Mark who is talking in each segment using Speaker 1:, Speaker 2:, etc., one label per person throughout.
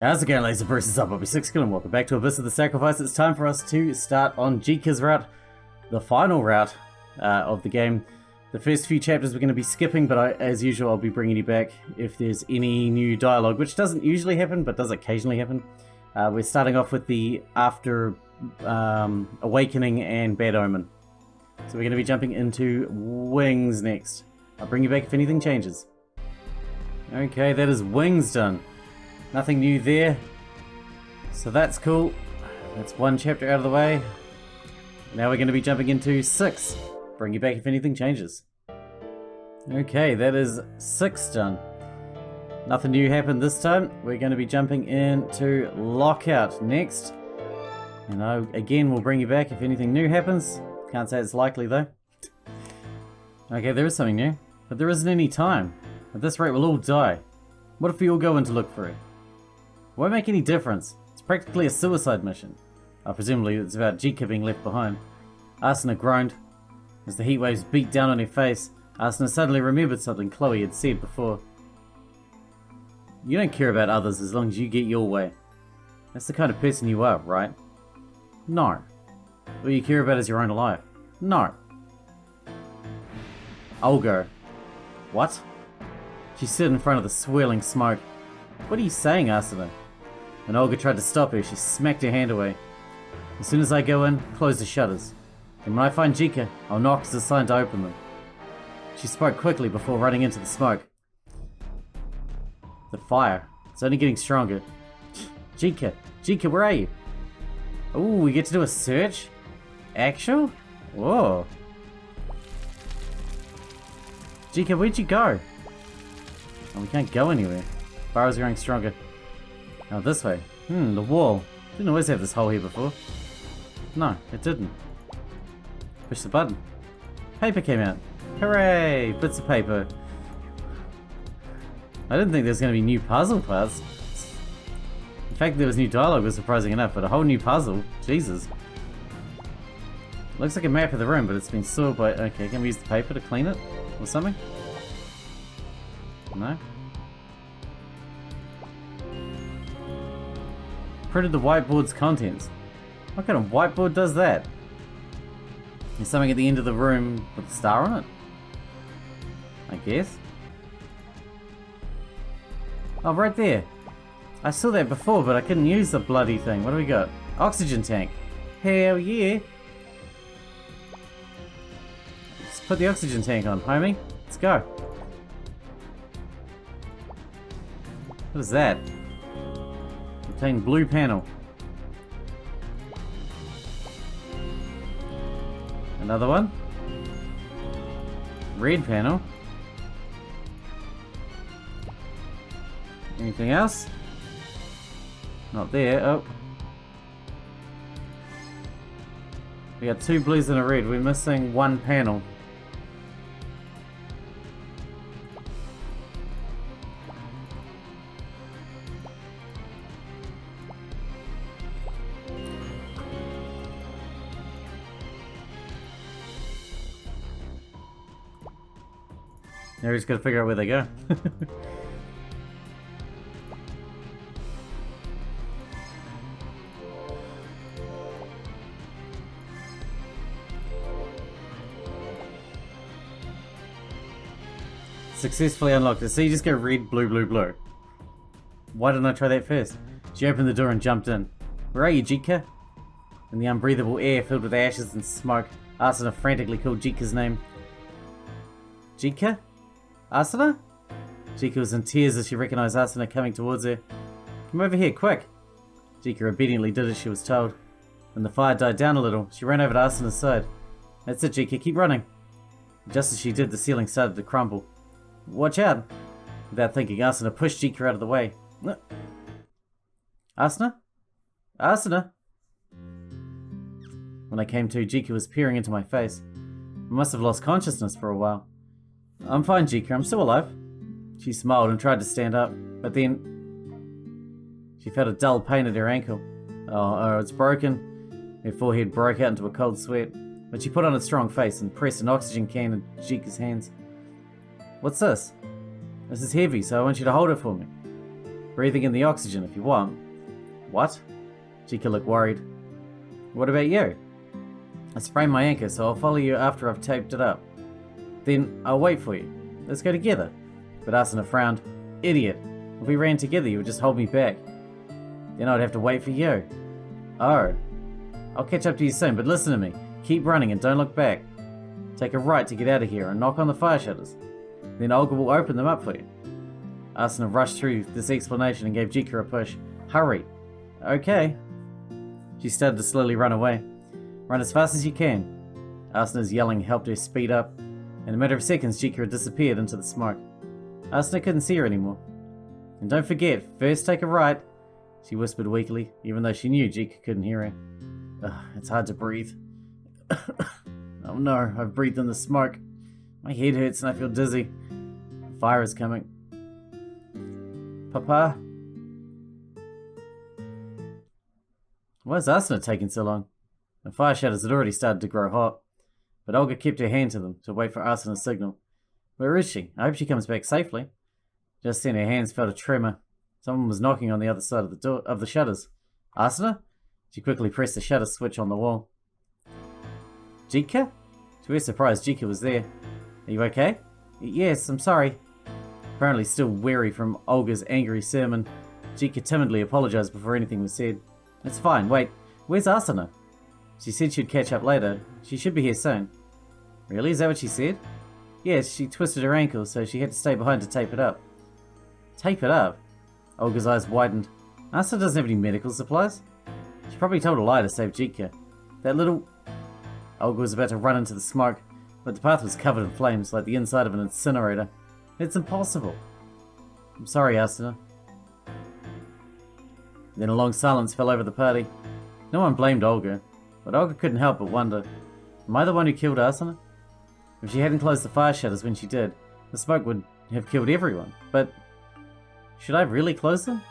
Speaker 1: How's it going, ladies and Bruce's up? I'll be Sixkilla and welcome back to Abyss of the Sacrifice. It's time for us to start on Jika's route, the final route of the game. The first few chapters we're going to be skipping, but as usual I'll be bringing you back if there's any new dialogue, which doesn't usually happen, but does occasionally happen. We're starting off with the After Awakening and Bad Omen. So we're going to be jumping into Wings next. I'll bring you back if anything changes. Okay, that is Wings done. Nothing new there, so that's cool. That's one chapter out of the way. Now we're going to be jumping into 6. Bring you back if anything changes. Okay, that is 6 done. Nothing new happened this time. We're going to be jumping into Lockout next. And again, we'll bring you back if anything new happens. Can't say it's likely though. Okay, there is something new, but there isn't any time. At this rate, we'll all die. What if we all go in to look for it? Won't make any difference. It's practically a suicide mission. Presumably it's about Jika being left behind. Asuna groaned. As the heat waves beat down on her face, Asuna suddenly remembered something Chloe had said before. You don't care about others as long as you get your way. That's the kind of person you are, right? No. All you care about is your own life. No. I'll go. What? She stood in front of the swirling smoke. What are you saying, Asuna? When Olga tried to stop her, she smacked her hand away. As soon as I go in, close the shutters. And when I find Jika, I'll knock as a sign to open them. She spoke quickly before running into the smoke. The fire. It's only getting stronger. Jika! Jika, where are you? Ooh, we get to do a search? Actual? Whoa. Jika, where'd you go? Oh, we can't go anywhere. Fire's growing stronger. Now this way. The wall. Didn't always have this hole here before. No, it didn't. Push the button. Paper came out. Hooray! Bits of paper. I didn't think there was going to be new puzzle parts. In fact, there was new dialogue was surprising enough, but a whole new puzzle? Jesus. Looks like a map of the room, but it's been soiled by... Okay, can we use the paper to clean it? Or something? No? Printed the whiteboard's contents. What kind of whiteboard does that? There's something at the end of the room with a star on it? I guess. Oh, right there. I saw that before, but I couldn't use the bloody thing. What do we got? Oxygen tank. Hell yeah. Let's put the oxygen tank on, homie. Let's go. What is that? Obtain blue panel. Another one. Red panel. Anything else? Not there. Oh. We got 2 blues and a red. We're missing 1 panel. Now we just gotta figure out where they go. Successfully unlocked it. So you just go red, blue, blue, blue. Why didn't I try that first? She opened the door and jumped in. Where are you, Jika? In the unbreathable air filled with ashes and smoke, Asuna frantically called Jika's name. Jika? Asuna? Jika was in tears as she recognized Asuna coming towards her. Come over here, quick! Jika obediently did as she was told. When the fire died down a little, she ran over to Asuna's side. That's it, Jika, keep running. Just as she did, the ceiling started to crumble. Watch out! Without thinking, Asuna pushed Jika out of the way. Asuna? Asuna? When I came to, Jika was peering into my face. I must have lost consciousness for a while. I'm fine, Jika. I'm still alive. She smiled and tried to stand up, but then she felt a dull pain at her ankle. Oh, it's broken. Her forehead broke out into a cold sweat, but she put on a strong face and pressed an oxygen can in Jika's hands. What's this? This is heavy, so I want you to hold it for me. breathing in the oxygen if you want. What? Jika looked worried. What about you? I sprained my ankle, so I'll follow you after I've taped it up. Then I'll wait for you. Let's go together. But Asuna frowned. Idiot. If we ran together, you would just hold me back. Then I'd have to wait for you. Oh. I'll catch up to you soon, but listen to me. Keep running and don't look back. Take a right to get out of here and knock on the fire shutters. Then Olga will open them up for you. Asuna rushed through this explanation and gave Jika a push. Hurry. Okay. She started to slowly run away. Run as fast as you can. Asuna's yelling helped her speed up. In a matter of seconds, Jika had disappeared into the smoke. Asuna couldn't see her anymore. And don't forget, first take a right, she whispered weakly, even though she knew Jika couldn't hear her. Ugh, it's hard to breathe. Oh no, I've breathed in the smoke. My head hurts and I feel dizzy. The fire is coming. Papa? Why is Asuna taking so long? The fire shutters had already started to grow hot, but Olga kept her hand to them to wait for Asuna's signal. Where is she? I hope she comes back safely. Just then her hands felt a tremor. Someone was knocking on the other side of the door of the shutters. Asuna? She quickly pressed the shutter switch on the wall. Jika? To her surprise, Jika was there. Are you okay? Yes, I'm sorry. Apparently still wary from Olga's angry sermon, Jika timidly apologized before anything was said. It's fine, wait, where's Asuna? She said she'd catch up later. She should be here soon. Really? Is that what she said? Yes, she twisted her ankle, so she had to stay behind to tape it up. Tape it up? Olga's eyes widened. Asuna doesn't have any medical supplies? She probably told a lie to save Jika. That little... Olga was about to run into the smoke, but the path was covered in flames like the inside of an incinerator. It's impossible. I'm sorry, Asuna. Then a long silence fell over the party. No one blamed Olga, but Olga couldn't help but wonder, am I the one who killed Asuna? If she hadn't closed the fire shutters when she did, the smoke would have killed everyone. But should I really close them?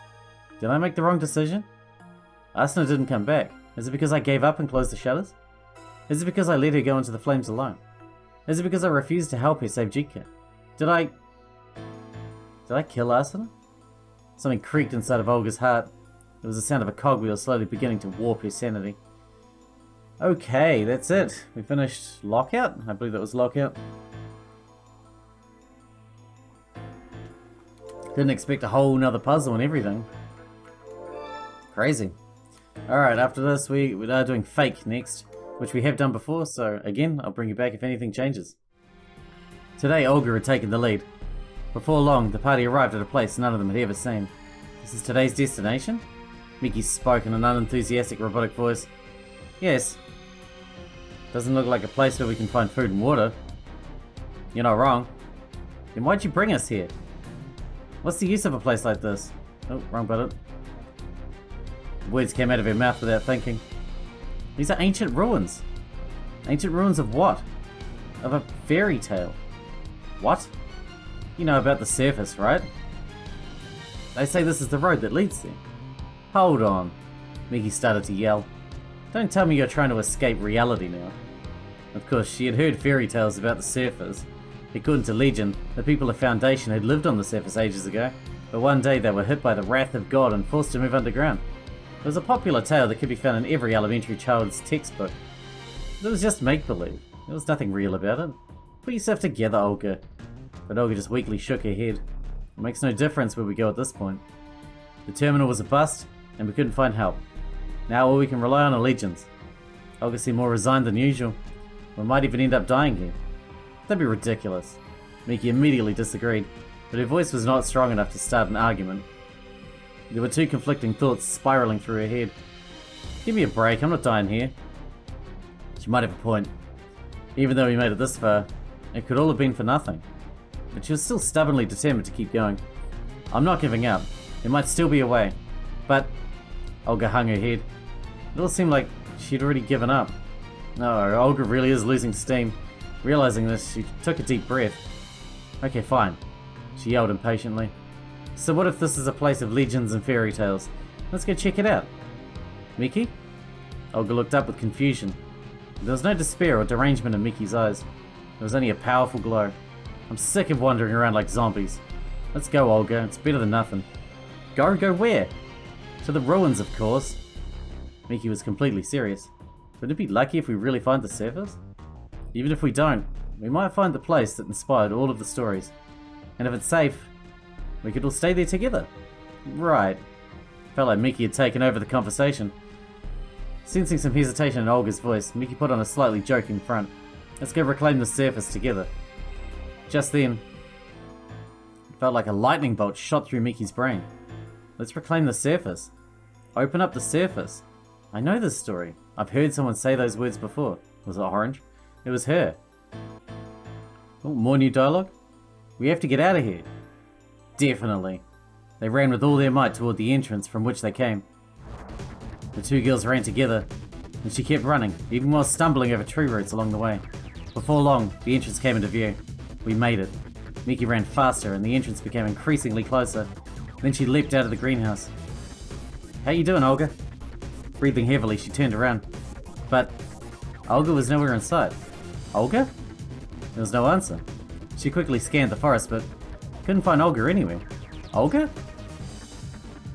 Speaker 1: Did I make the wrong decision? Asuna didn't come back. Is it because I gave up and closed the shutters? Is it because I let her go into the flames alone? Is it because I refused to help her save Jika? Did I kill Asuna? Something creaked inside of Olga's heart. It was the sound of a cogwheel slowly beginning to warp her sanity. Okay, that's it. We finished Lockout? I believe that was Lockout. Didn't expect a whole nother puzzle and everything. Crazy. Alright, after this we are doing Fake next, which we have done before, so again, I'll bring you back if anything changes. Today Olga had taken the lead. Before long, the party arrived at a place none of them had ever seen. This is today's destination? Mickey spoke in an unenthusiastic robotic voice. Yes. Doesn't look like a place where we can find food and water. You're not wrong. Then why'd you bring us here? What's the use of a place like this? Oh, wrong button. Words came out of her mouth without thinking. These are ancient ruins. Ancient ruins of what? Of a fairy tale. What? You know about the surface, right? They say this is the road that leads there. Hold on. Mickey started to yell. Don't tell me you're trying to escape reality now. Of course, she had heard fairy tales about the surface. According to legend, the people of Foundation had lived on the surface ages ago, but one day they were hit by the wrath of God and forced to move underground. It was a popular tale that could be found in every elementary child's textbook. It was just make-believe. There was nothing real about it. Put yourself together, Olga. But Olga just weakly shook her head. It makes no difference where we go at this point. The terminal was a bust, and we couldn't find help. Now all we can rely on are legends. Olga seemed more resigned than usual. We might even end up dying here. That'd be ridiculous. Miki immediately disagreed, but her voice was not strong enough to start an argument. There were two conflicting thoughts spiraling through her head. Give me a break, I'm not dying here. She might have a point. Even though we made it this far, it could all have been for nothing. But she was still stubbornly determined to keep going. I'm not giving up. There might still be a way. But... Olga hung her head. It all seemed like she'd already given up. No, Olga really is losing steam. Realizing this, she took a deep breath. Okay, fine, she yelled impatiently. So what if this is a place of legends and fairy tales? Let's go check it out. Mickey? Olga looked up with confusion. There was no despair or derangement in Mickey's eyes. There was only a powerful glow. I'm sick of wandering around like zombies. Let's go, Olga. It's better than nothing. Go? Go where? To the ruins, of course. Miki was completely serious. Wouldn't it be lucky if we really find the surface? Even if we don't, we might find the place that inspired all of the stories. And if it's safe, we could all stay there together. Right. Felt like Miki had taken over the conversation. Sensing some hesitation in Olga's voice, Miki put on a slightly joking front. Let's go reclaim the surface together. Just then, it felt like a lightning bolt shot through Miki's brain. Let's reclaim the surface. Open up the surface. I know this story. I've heard someone say those words before. Was it Orange? It was her. Oh, more new dialogue? We have to get out of here. Definitely. They ran with all their might toward the entrance from which they came. The two girls ran together, and she kept running, even while stumbling over tree roots along the way. Before long, the entrance came into view. We made it. Miki ran faster, and the entrance became increasingly closer. Then she leapt out of the greenhouse. How you doing, Olga? Breathing heavily, she turned around. But Olga was nowhere in sight. Olga? There was no answer. She quickly scanned the forest, but couldn't find Olga anywhere. Olga?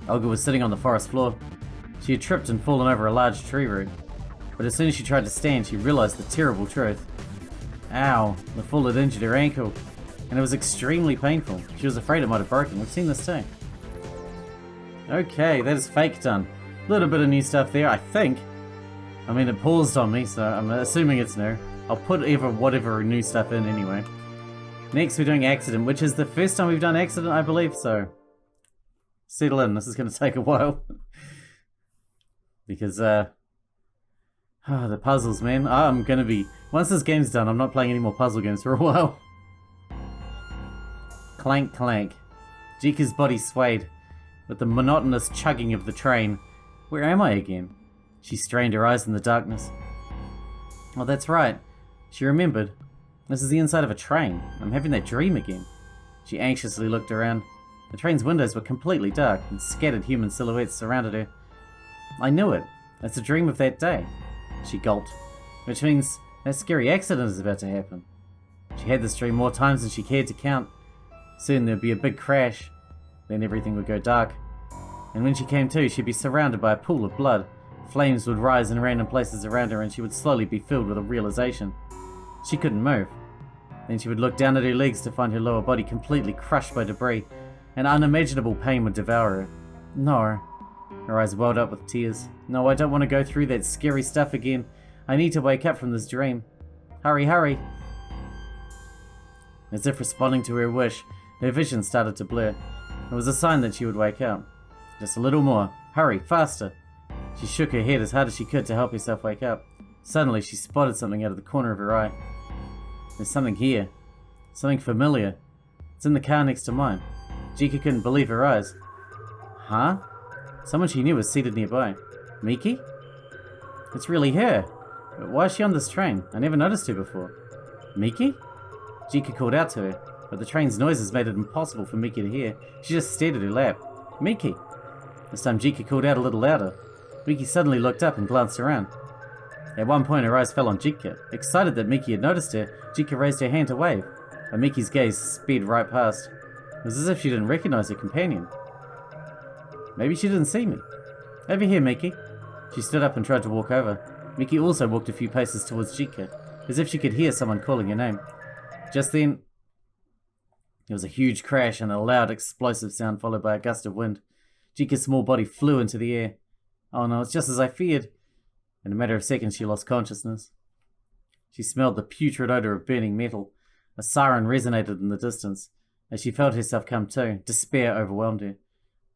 Speaker 1: Olga was sitting on the forest floor. She had tripped and fallen over a large tree root. But as soon as she tried to stand, she realized the terrible truth. Ow, the fall had injured her ankle, and it was extremely painful. She was afraid it might have broken. We've seen this too. Okay, that is fake done. A little bit of new stuff there, I think. I mean, it paused on me, so I'm assuming it's new. I'll put whatever new stuff in anyway. Next, we're doing Accident, which is the first time we've done Accident, I believe, so settle in. This is going to take a while. Because, the puzzles, man. I'm going to be... Once this game's done, I'm not playing any more puzzle games for a while. Clank, clank. Jika's body swayed with the monotonous chugging of the train. Where am I again? She strained her eyes in the darkness. Oh, that's right. She remembered. This is the inside of a train. I'm having that dream again. She anxiously looked around. The train's windows were completely dark, and scattered human silhouettes surrounded her. I knew it. It's a dream of that day. She gulped. Which means that scary accident is about to happen. She had this dream more times than she cared to count. Soon there'd be a big crash. Then everything would go dark. And when she came to, she'd be surrounded by a pool of blood. Flames would rise in random places around her, and she would slowly be filled with a realization. She couldn't move. Then she would look down at her legs to find her lower body completely crushed by debris. An unimaginable pain would devour her. No. Her eyes welled up with tears. No, I don't want to go through that scary stuff again. I need to wake up from this dream. Hurry, hurry. As if responding to her wish, her vision started to blur. It was a sign that she would wake up. Just a little more. Hurry, faster. She shook her head as hard as she could to help herself wake up. Suddenly, she spotted something out of the corner of her eye. There's something here. Something familiar. It's in the car next to mine. Jika couldn't believe her eyes. Huh? Someone she knew was seated nearby. Miki? It's really her. But why is she on this train? I never noticed her before. Miki? Jika called out to her, but the train's noises made it impossible for Miki to hear. She just stared at her lap. Miki! This time Jika called out a little louder. Miki suddenly looked up and glanced around. At one point her eyes fell on Jika. Excited that Miki had noticed her, Jika raised her hand to wave, but Miki's gaze sped right past. It was as if she didn't recognize her companion. Maybe she didn't see me. Over here, Miki. She stood up and tried to walk over. Miki also walked a few paces towards Jika, as if she could hear someone calling her name. Just then, there was a huge crash and a loud explosive sound followed by a gust of wind. Jika's small body flew into the air. Oh no, it's just as I feared. In a matter of seconds, she lost consciousness. She smelled the putrid odor of burning metal. A siren resonated in the distance. As she felt herself come to, despair overwhelmed her.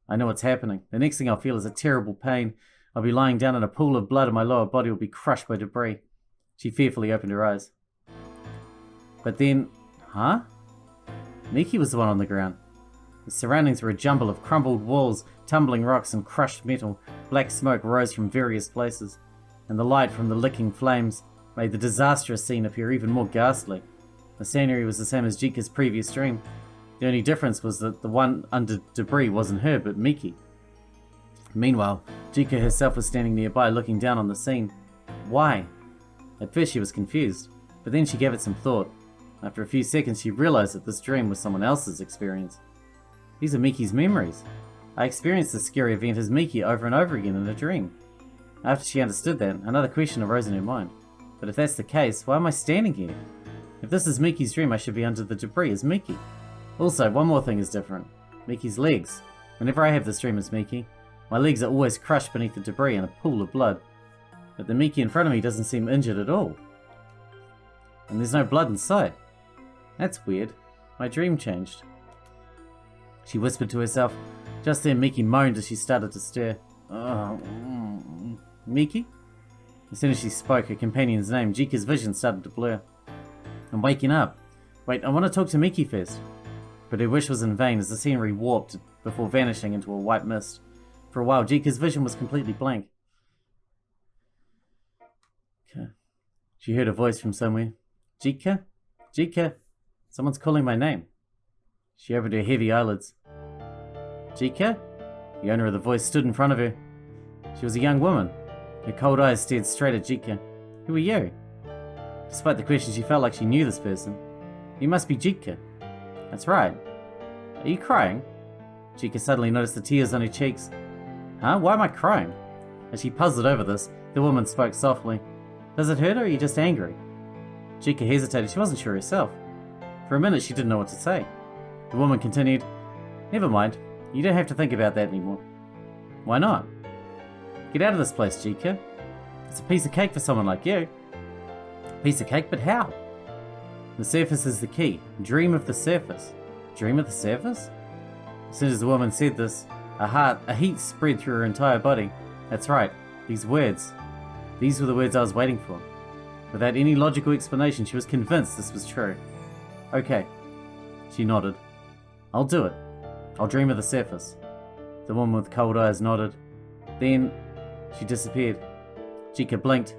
Speaker 1: I know what's happening. The next thing I'll feel is a terrible pain. I'll be lying down in a pool of blood and my lower body will be crushed by debris. She fearfully opened her eyes. But then... Huh? Miki was the one on the ground. The surroundings were a jumble of crumbled walls, tumbling rocks and crushed metal. Black smoke rose from various places, and the light from the licking flames made the disastrous scene appear even more ghastly. The scenery was the same as Jika's previous dream. The only difference was that the one under debris wasn't her, but Miki. Meanwhile, Jika herself was standing nearby looking down on the scene. Why? At first she was confused, but then she gave it some thought. After a few seconds she realized that this dream was someone else's experience. These are Miki's memories. I experienced this scary event as Miki over and over again in a dream. After she understood that, another question arose in her mind. But if that's the case, why am I standing here? If this is Miki's dream, I should be under the debris as Miki. Also, one more thing is different. Miki's legs. Whenever I have this dream as Miki, my legs are always crushed beneath the debris in a pool of blood. But the Miki in front of me doesn't seem injured at all. And there's no blood in sight. That's weird. My dream changed. She whispered to herself. Just then Miki moaned as she started to stir. Miki? As soon as she spoke her companion's name, Jika's vision started to blur. I'm waking up. Wait, I want to talk to Miki first. But her wish was in vain as the scenery warped before vanishing into a white mist. For a while, Jika's vision was completely blank. Okay. She heard a voice from somewhere. Jika? Jika? Someone's calling my name. She opened her heavy eyelids. Jika? The owner of the voice stood in front of her. She was a young woman. Her cold eyes stared straight at Jika. Who are you? Despite the question, she felt like she knew this person. You must be Jika. That's right. Are you crying? Jika suddenly noticed the tears on her cheeks. Huh? Why am I crying? As she puzzled over this, the woman spoke softly. Does it hurt or are you just angry? Jika hesitated. She wasn't sure herself. For a minute, she didn't know what to say. The woman continued. Never mind. You don't have to think about that anymore. Why not? Get out of this place, Jika. It's a piece of cake for someone like you. Piece of cake, but how? The surface is the key. Dream of the surface. Dream of the surface? As soon as the woman said this, a heat spread through her entire body. That's right, these words. These were the words I was waiting for. Without any logical explanation, she was convinced this was true. Okay. She nodded. I'll do it. I'll dream of the surface. The woman with cold eyes nodded. Then, she disappeared. Jika blinked.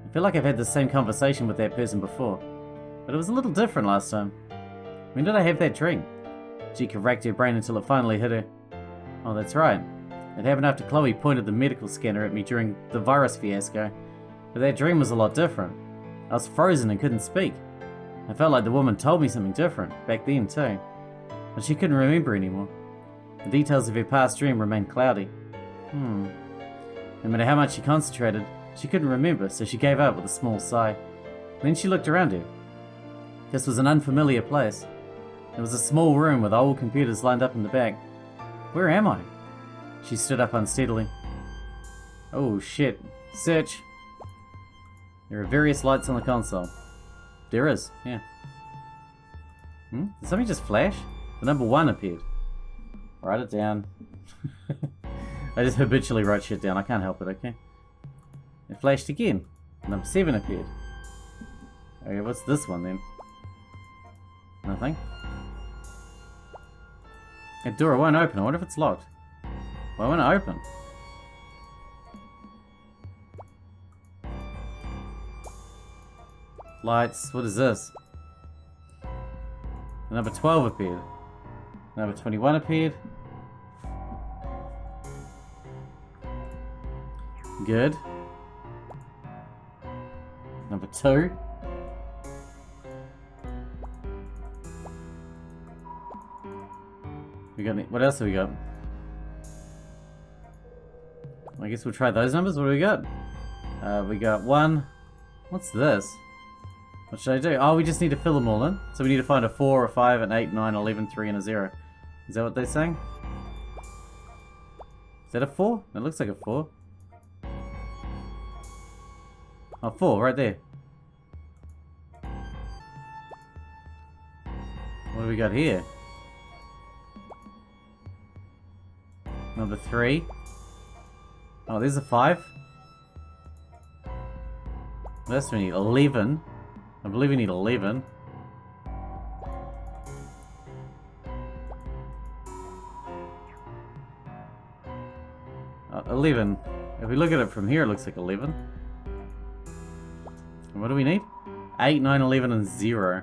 Speaker 1: I feel like I've had the same conversation with that person before, but it was a little different last time. When did I have that dream? Jika racked her brain until it finally hit her. Oh, that's right. It happened after Chloe pointed the medical scanner at me during the virus fiasco, but that dream was a lot different. I was frozen and couldn't speak. I felt like the woman told me something different, back then too, but she couldn't remember anymore. The details of her past dream remained cloudy. No matter how much she concentrated, she couldn't remember, so she gave up with a small sigh. Then she looked around her. This was an unfamiliar place. It was a small room with old computers lined up in the back. Where am I? She stood up unsteadily. Oh shit. Search. There are various lights on the console. There is, yeah. Did something just flash? The number 1 appeared. Write it down. I just habitually write shit down, I can't help it, okay? It flashed again. Number 7 appeared. Okay, what's this one then? Nothing. That door won't open. I wonder if it's locked. Why won't it open? Lights. What is this? Number 12 appeared. Number 21 appeared. Good. Number 2. We got any, what else have we got? I guess we'll try those numbers. What do we got? We got 1. What's this? What should I do? Oh, we just need to fill them all in. So we need to find a 4, a 5, an 8, 9, 11, 3, and a 0. Is that what they're saying? Is that a 4? It looks like a 4. Oh, 4, right there. What do we got here? Number 3. Oh, there's a 5. This we need 11. I believe we need 11. Oh, 11. If we look at it from here, it looks like 11. And what do we need? 8, 9, 11, and 0.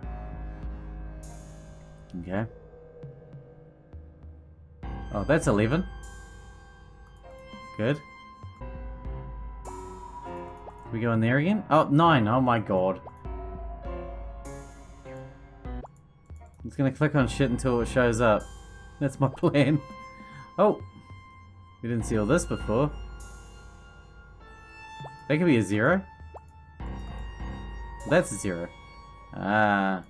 Speaker 1: Okay. Oh, that's 11. Good. We go in there again? Oh, 9. Oh my god. I'm just gonna click on shit until it shows up. That's my plan. Oh! We didn't see all this before. That could be a 0. That's a 0. Ah.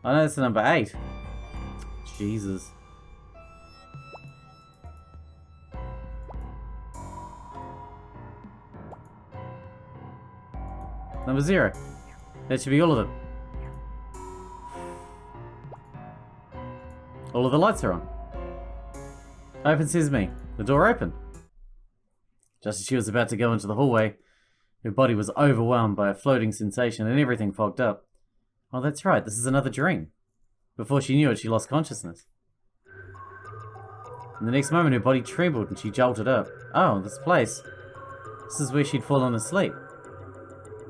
Speaker 1: Oh no, that's the number 8. Jesus. Number 0. That should be all of them. All of the lights are on. Open sesame. The door opened. Just as she was about to go into the hallway, her body was overwhelmed by a floating sensation and everything fogged up. Oh, that's right, this is another dream. Before she knew it, she lost consciousness. In the next moment, her body trembled and she jolted up. Oh, this place. This is where she'd fallen asleep.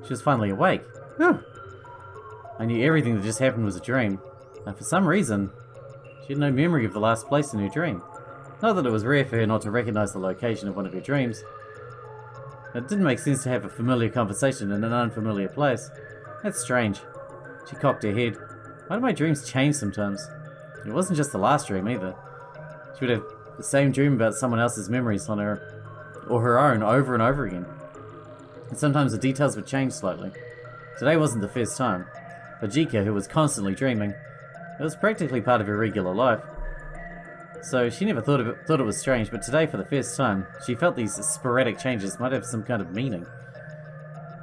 Speaker 1: She was finally awake. Whew. I knew everything that just happened was a dream. And for some reason, she had no memory of the last place in her dream. Not that it was rare for her not to recognize the location of one of her dreams. It didn't make sense to have a familiar conversation in an unfamiliar place. That's strange. She cocked her head. Why do my dreams change sometimes? It wasn't just the last dream either. She would have the same dream about someone else's memories on her, or her own, over and over again. And sometimes the details would change slightly. Today wasn't the first time. For Jika, who was constantly dreaming, it was practically part of her regular life. So she never thought it was strange, but today, for the first time, she felt these sporadic changes might have some kind of meaning.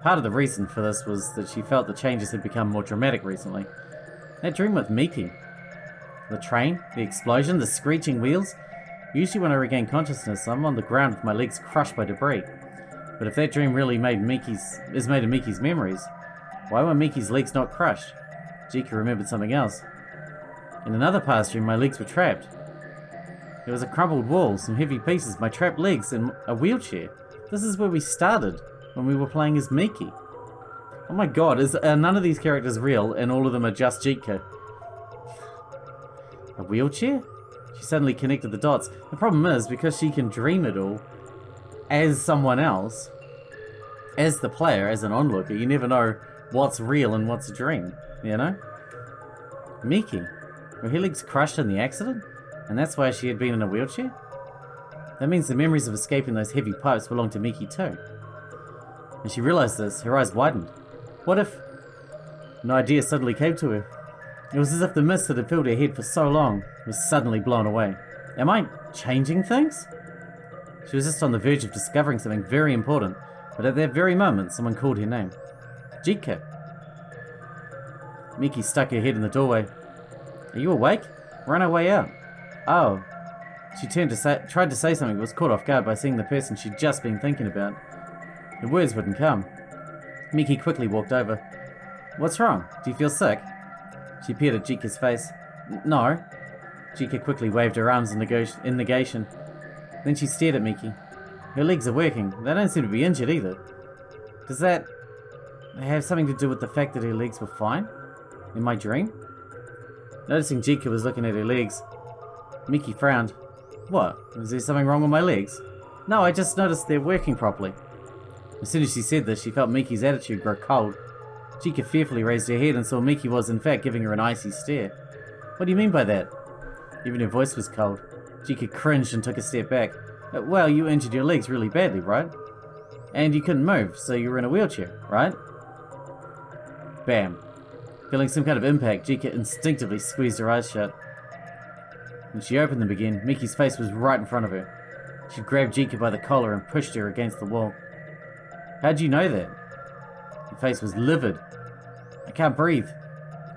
Speaker 1: Part of the reason for this was that she felt the changes had become more dramatic recently. That dream with Miki. The train, the explosion, the screeching wheels. Usually when I regain consciousness, I'm on the ground with my legs crushed by debris. But if that dream really is made of Miki's memories, why were Miki's legs not crushed? Jika remembered something else. In another past dream, my legs were trapped. There was a crumbled wall, some heavy pieces, my trapped legs, and a wheelchair. This is where we started, when we were playing as Miki. Oh my god, are none of these characters real, and all of them are just Jika? A wheelchair? She suddenly connected the dots. The problem is, because she can dream it all, as someone else, as the player, as an onlooker, you never know what's real and what's a dream, you know? Miki, were her legs crushed in the accident? And that's why she had been in a wheelchair? That means the memories of escaping those heavy pipes belonged to Miki too. When she realized this, her eyes widened. What if... An idea suddenly came to her. It was as if the mist that had filled her head for so long was suddenly blown away. Am I changing things? She was just on the verge of discovering something very important, but at that very moment, someone called her name. Jika. Miki stuck her head in the doorway. Are you awake? We're on our way out. Oh. She tried to say something, but was caught off guard by seeing the person she'd just been thinking about. The words wouldn't come. Miki quickly walked over. What's wrong? Do you feel sick? She peered at Jika's face. No. Jika quickly waved her arms in negation. Then she stared at Miki. Her legs are working. They don't seem to be injured either. Does that have something to do with the fact that her legs were fine? In my dream? Noticing Jika was looking at her legs, Miki frowned. What? Was there something wrong with my legs? No, I just noticed they're working properly. As soon as she said this, she felt Miki's attitude grow cold. Jika fearfully raised her head and saw Miki was in fact giving her an icy stare. What do you mean by that? Even her voice was cold. Jika cringed and took a step back. Well, you injured your legs really badly, right? And you couldn't move, so you were in a wheelchair, right? Bam. Feeling some kind of impact, Jika instinctively squeezed her eyes shut. When she opened them again, Miki's face was right in front of her. She grabbed Jika by the collar and pushed her against the wall. How'd you know that? Her face was livid. I can't breathe.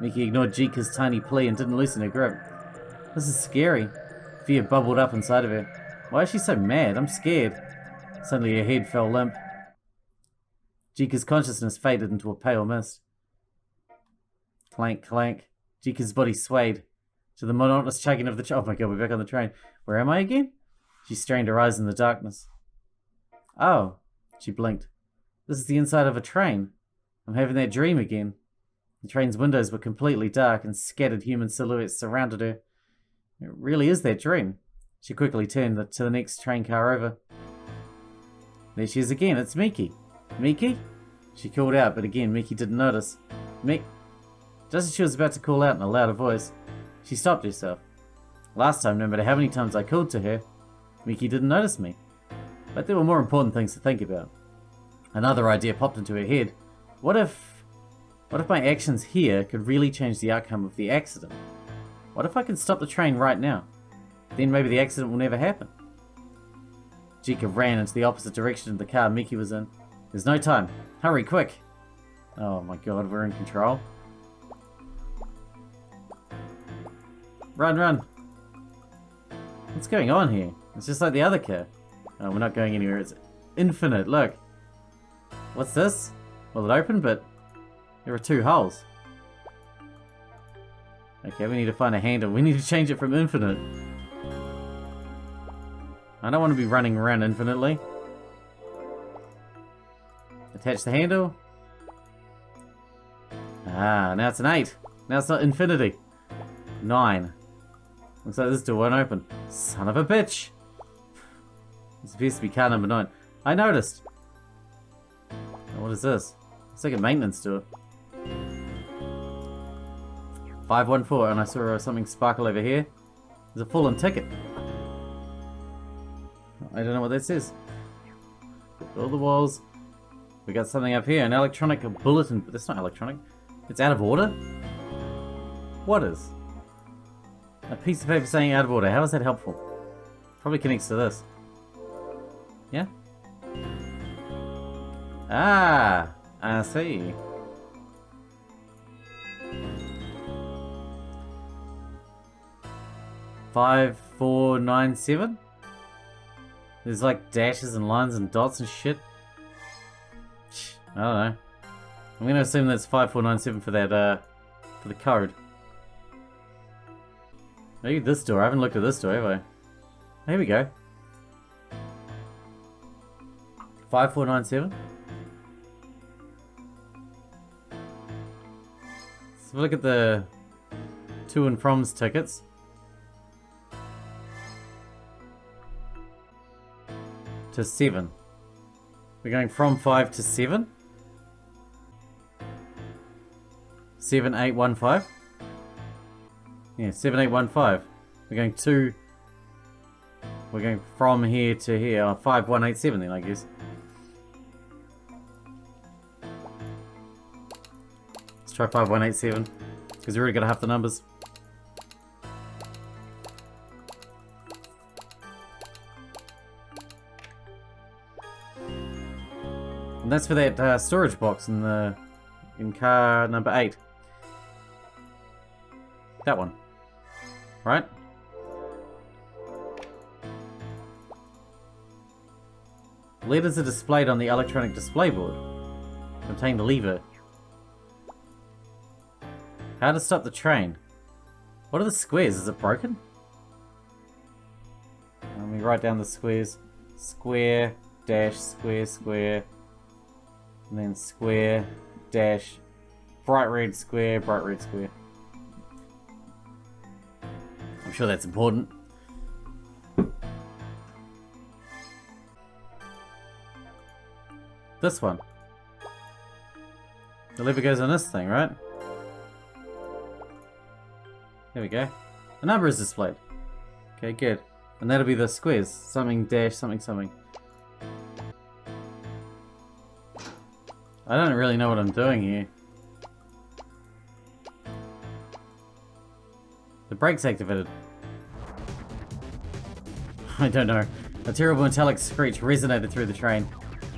Speaker 1: Miki ignored Jika's tiny plea and didn't loosen her grip. This is scary. Fear bubbled up inside of her. Why is she so mad? I'm scared. Suddenly her head fell limp. Jika's consciousness faded into a pale mist. Clank, clank. Jika's body swayed to the monotonous chugging of the... Oh my god, we're back on the train. Where am I again? She strained her eyes in the darkness. Oh, she blinked. This is the inside of a train. I'm having that dream again. The train's windows were completely dark and scattered human silhouettes surrounded her. It really is that dream. She quickly turned to the next train car over. There she is again. It's Miki. Miki? She called out, but again Miki didn't notice. Just as she was about to call out in a louder voice, she stopped herself. Last time, no matter how many times I called to her, Miki didn't notice me. But there were more important things to think about. Another idea popped into her head. What if my actions here could really change the outcome of the accident? What if I can stop the train right now? Then maybe the accident will never happen. Jika ran into the opposite direction of the car Miki was in. There's no time. Hurry, quick! Oh my god, we're in control. Run, run! What's going on here? It's just like the other car. Oh, we're not going anywhere. It's infinite, look. What's this? Well, it opened, but there are 2 holes. Okay, we need to find a handle. We need to change it from infinite. I don't want to be running around infinitely. Attach the handle. Ah, now it's an 8. Now it's not infinity. 9. Looks like this door won't open. Son of a bitch! This appears to be car number 9. I noticed! Oh, what is this? It's like a maintenance door. 514, and I saw something sparkle over here. There's a fallen ticket. I don't know what that says. All the walls. We got something up here, an electronic bulletin, but that's not electronic. It's out of order? What is? A piece of paper saying out of order. How is that helpful? Probably connects to this. Yeah? Ah! I see. Five, 4, 9, 7? There's like dashes and lines and dots and shit. I don't know. I'm gonna assume that's 5497 for that, for the code. Maybe this door. I haven't looked at this door, have I? Here we go. 5497. So look at the to and from's tickets. To 7. We're going from 5 to 7. 7815. Yeah, 7815. We're going from here to here. 5187 then, I guess. Let's try 5187 because we already got half the numbers. And that's for that storage box in car number 8. That one. Right? Letters are displayed on the electronic display board. Contain the lever. How to stop the train. What are the squares? Is it broken? Let me write down the squares. Square, dash, square, square. And then square, dash, bright red square, bright red square. I'm sure that's important. This one. The lever goes on this thing, right? There we go. The number is displayed. Okay, good. And that'll be the squares. Something dash, something, something. I don't really know what I'm doing here. The brake's activated. I don't know. A terrible metallic screech resonated through the train.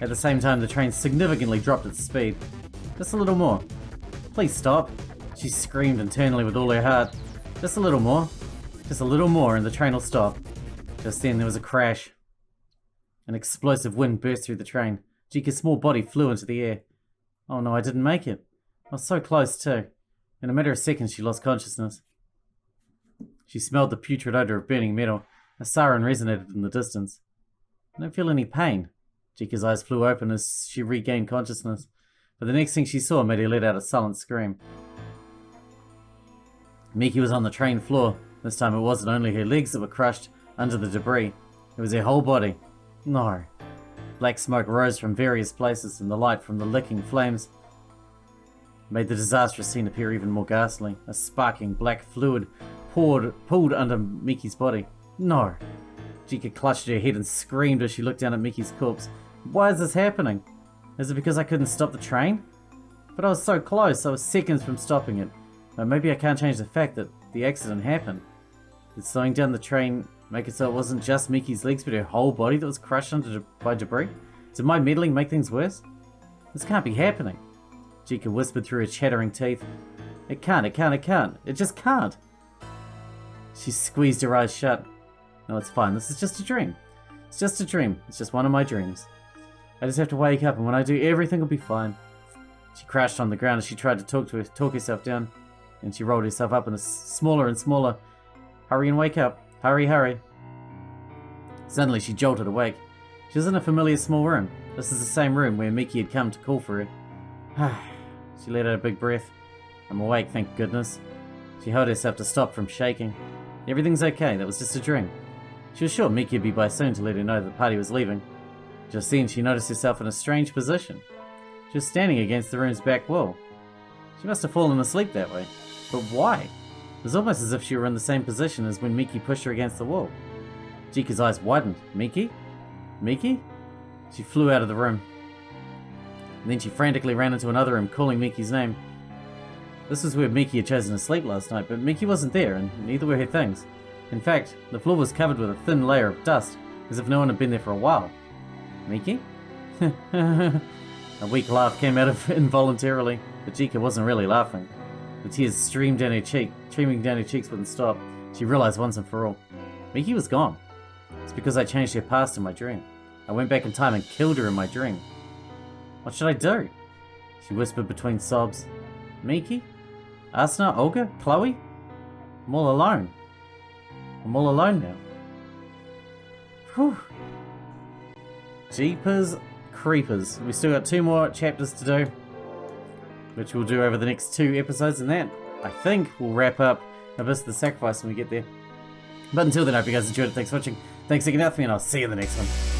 Speaker 1: At the same time, the train significantly dropped its speed. Just a little more. Please stop. She screamed internally with all her heart. Just a little more. Just a little more and the train will stop. Just then there was a crash. An explosive wind burst through the train. Jika's small body flew into the air. Oh no, I didn't make it. I was so close too. In a matter of seconds she lost consciousness. She smelled the putrid odor of burning metal. A siren resonated in the distance. I don't feel any pain. Jika's eyes flew open as she regained consciousness. But the next thing she saw made her let out a silent scream. Miki was on the train floor. This time it wasn't only her legs that were crushed under the debris. It was her whole body. No. Black smoke rose from various places, and the light from the licking flames made the disastrous scene appear even more ghastly. A sparking black fluid pulled under Miki's body. No. Jika clutched her head and screamed as she looked down at Mickey's corpse. Why is this happening? Is it because I couldn't stop the train? But I was so close, I was seconds from stopping it. Or maybe I can't change the fact that the accident happened. Did slowing down the train make it so it wasn't just Mickey's legs but her whole body that was crushed by debris? Did my meddling make things worse? This can't be happening. Jika whispered through her chattering teeth. It can't. It just can't. She squeezed her eyes shut. No, it's fine. This is just a dream. It's just a dream. It's just one of my dreams. I just have to wake up, and when I do, everything will be fine. She crashed on the ground as she tried to talk herself down, and she rolled herself up in a smaller and smaller. Hurry and wake up. Hurry, hurry. Suddenly, she jolted awake. She was in a familiar small room. This is the same room where Mickey had come to call for her. She let out a big breath. I'm awake, thank goodness. She held herself to stop from shaking. Everything's okay, that was just a dream. She was sure Mickey would be by soon to let her know that the party was leaving. Just then, she noticed herself in a strange position. She was standing against the room's back wall. She must have fallen asleep that way. But why? It was almost as if she were in the same position as when Mickey pushed her against the wall. Jika's eyes widened. Mickey? Mickey? She flew out of the room. And then she frantically ran into another room, calling Mickey's name. This was where Mickey had chosen to sleep last night, but Mickey wasn't there, and neither were her things. In fact, the floor was covered with a thin layer of dust, as if no one had been there for a while. Mickey? A weak laugh came out of involuntarily, but Jika wasn't really laughing. The tears streaming down her cheeks wouldn't stop. She realized once and for all. Mickey was gone. It's because I changed her past in my dream. I went back in time and killed her in my dream. What should I do? She whispered between sobs. Mickey? Asna? Olga? Chloe? I'm all alone. I'm all alone now. Whew. Jeepers creepers. We still got 2 more chapters to do, which we'll do over the next 2 episodes, and that, I think, will wrap up Abyss of the Sacrifice when we get there. But until then, I hope you guys enjoyed it. Thanks for watching. Thanks for sticking out for me, and I'll see you in the next one.